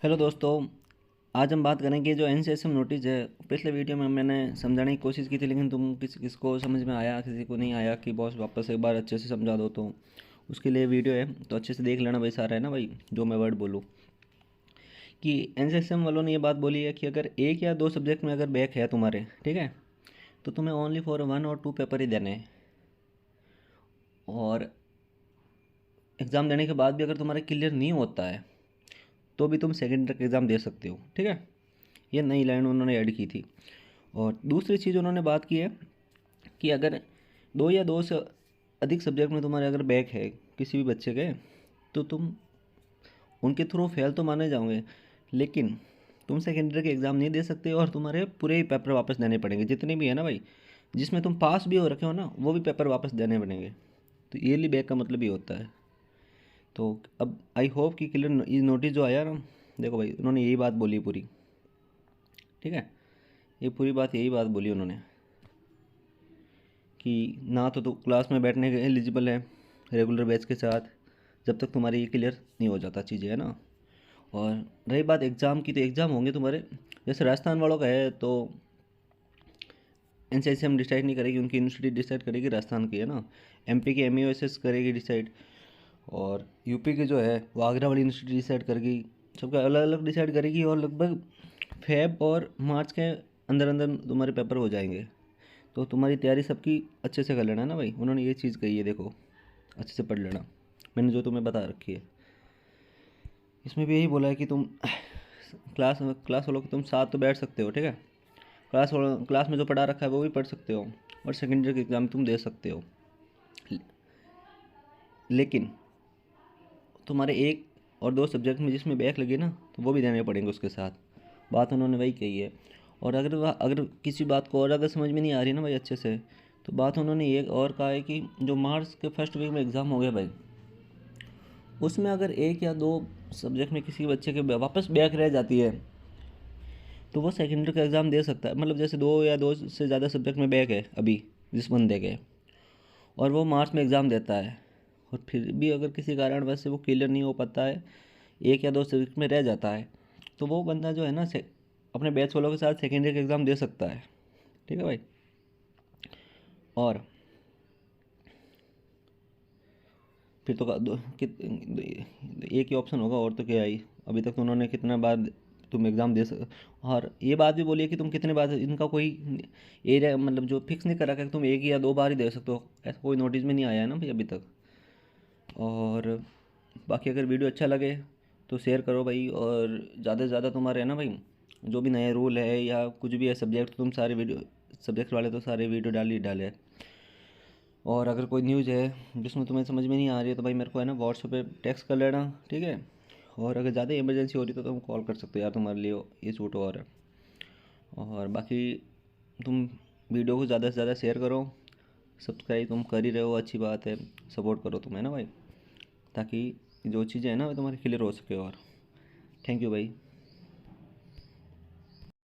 Hello दोस्तों। आज हम बात करेंगे जो एनसीएसएम नोटिस है। पिछले वीडियो में मैंने समझाने की कोशिश की थी, लेकिन तुम किसको समझ में आया, किसी को नहीं आया कि बॉस वापस एक बार अच्छे से समझा दो। तो उसके लिए वीडियो है, तो अच्छे से देख लेना भाई। सारा है ना भाई, जो मैं वर्ड बोलूँ कि एनसीएसएम वालों ने ये बात बोली है कि अगर एक या दो सब्जेक्ट में अगर बैक है तुम्हारे, ठीक है, तो तुम्हें ओनली फॉर 1 और 2 पेपर ही देने हैं। और एग्ज़ाम देने के बाद भी अगर तुम्हारा क्लियर नहीं होता है तो भी तुम सेकेंड तक एग्ज़ाम दे सकते हो, ठीक है। ये नई लाइन उन्होंने ऐड की थी। और दूसरी चीज़ उन्होंने बात की है कि अगर दो या दो से अधिक सब्जेक्ट में तुम्हारे अगर बैक है किसी भी बच्चे के, तो तुम उनके थ्रू फेल तो माने जाओगे, लेकिन तुम सेकेंडरी के एग्ज़ाम नहीं दे सकते और तुम्हारे पूरे ही पेपर वापस देने पड़ेंगे, जितने भी है ना भाई। जिसमें तुम पास भी हो रखे हो ना, वो भी पेपर वापस देने पड़ेंगे। तो ईयरली बैक का मतलब ये होता है। तो अब आई होप कि क्लियर ये नोटिस जो आया ना, देखो भाई उन्होंने यही बात बोली पूरी, ठीक है। ये पूरी बात यही बात बोली उन्होंने कि ना तो क्लास में बैठने के एलिजिबल है रेगुलर बैच के साथ, जब तक तुम्हारी ये क्लियर नहीं हो जाता चीज़ें, है ना। और रही बात एग्ज़ाम की, तो एग्ज़ाम होंगे तुम्हारे। जैसे राजस्थान वालों का है तो एनसीएसएम डिसाइड नहीं करेगी, उनकी यूनिवर्सिटी डिसाइड करेगी, राजस्थान की है ना। एमपी की एमयूएसएस करेगी डिसाइड, और यूपी की जो है वो आगरा वाली यूनिवर्सिटी डिसाइड करेगी। सबका अलग अलग डिसाइड करेगी, और लगभग फेब और मार्च के अंदर अंदर तुम्हारे पेपर हो जाएंगे। तो तुम्हारी तैयारी सबकी अच्छे से कर लेना है ना भाई। उन्होंने ये चीज़ कही है, देखो अच्छे से पढ़ लेना, मैंने जो तुम्हें बता रखी है। इसमें भी यही बोला है कि तुम क्लास क्लास वालों को तुम साथ तो बैठ सकते हो, ठीक है। क्लास में जो पढ़ा रखा है वो भी पढ़ सकते हो, और सेकेंडरी के एग्ज़ाम तुम दे सकते हो। लेकिन तुम्हारे एक और दो सब्जेक्ट में जिसमें बैक लगे ना, तो वो भी देने पड़ेंगे उसके साथ। बात उन्होंने वही कही है। और अगर किसी बात को और अगर समझ में नहीं आ रही ना भाई अच्छे से, तो बात उन्होंने ये और कहा है कि जो मार्च के फर्स्ट वीक में एग्ज़ाम हो गया भाई, उसमें अगर एक या दो सब्जेक्ट में किसी बच्चे के वापस बैक रह जाती है, तो वो सेकेंडरी का एग्ज़ाम दे सकता है। मतलब जैसे दो या दो से ज़्यादा सब्जेक्ट में बैक है अभी जिस बंदे के, और वो मार्च में एग्ज़ाम देता है, और फिर भी अगर किसी कारणवश से वो क्लियर नहीं हो पाता है, एक या दो सब्जेक्ट में रह जाता है, तो वो बंदा जो है ना अपने बैच वालों के साथ सेकेंडरी का एग्ज़ाम दे सकता है, ठीक है भाई। और फिर तो एक ही ऑप्शन होगा, और तो क्या ही। अभी तक तो उन्होंने कितना बार तुम एग्ज़ाम दे सक। और ये बात भी बोली है कि तुम कितने बार, इनका कोई एरिया मतलब जो फिक्स नहीं कर रखा है कि तुम एक या दो बार ही दे सकते हो, ऐसा कोई नोटिस में नहीं आया है ना भाई अभी तक। और बाकी अगर वीडियो अच्छा लगे तो शेयर करो भाई, और ज़्यादा से ज़्यादा तुम्हारे है ना भाई, जो भी नए रूल है या कुछ भी है सब्जेक्ट, तुम सारे वीडियो सब्जेक्ट वाले तो सारे वीडियो डाल ही डाले। और अगर कोई न्यूज़ है जिसमें तुम्हें समझ में नहीं आ रही है, तो भाई मेरे को है ना व्हाट्सएप पे टेक्स्ट कर लेना, ठीक है। और अगर ज़्यादा इमरजेंसी हो रही तो तुम कॉल कर सकते हो यार, तुम्हारे लिए ये सूट और है। और बाकी तुम वीडियो को ज़्यादा से ज़्यादा शेयर करो, सब्सक्राइब तुम कर ही रहे हो, अच्छी बात है। सपोर्ट करो तुम, है ना भाई, ताकि जो चीज़ें हैं ना वो तुम्हारी क्लियर हो सके। और थैंक यू भाई।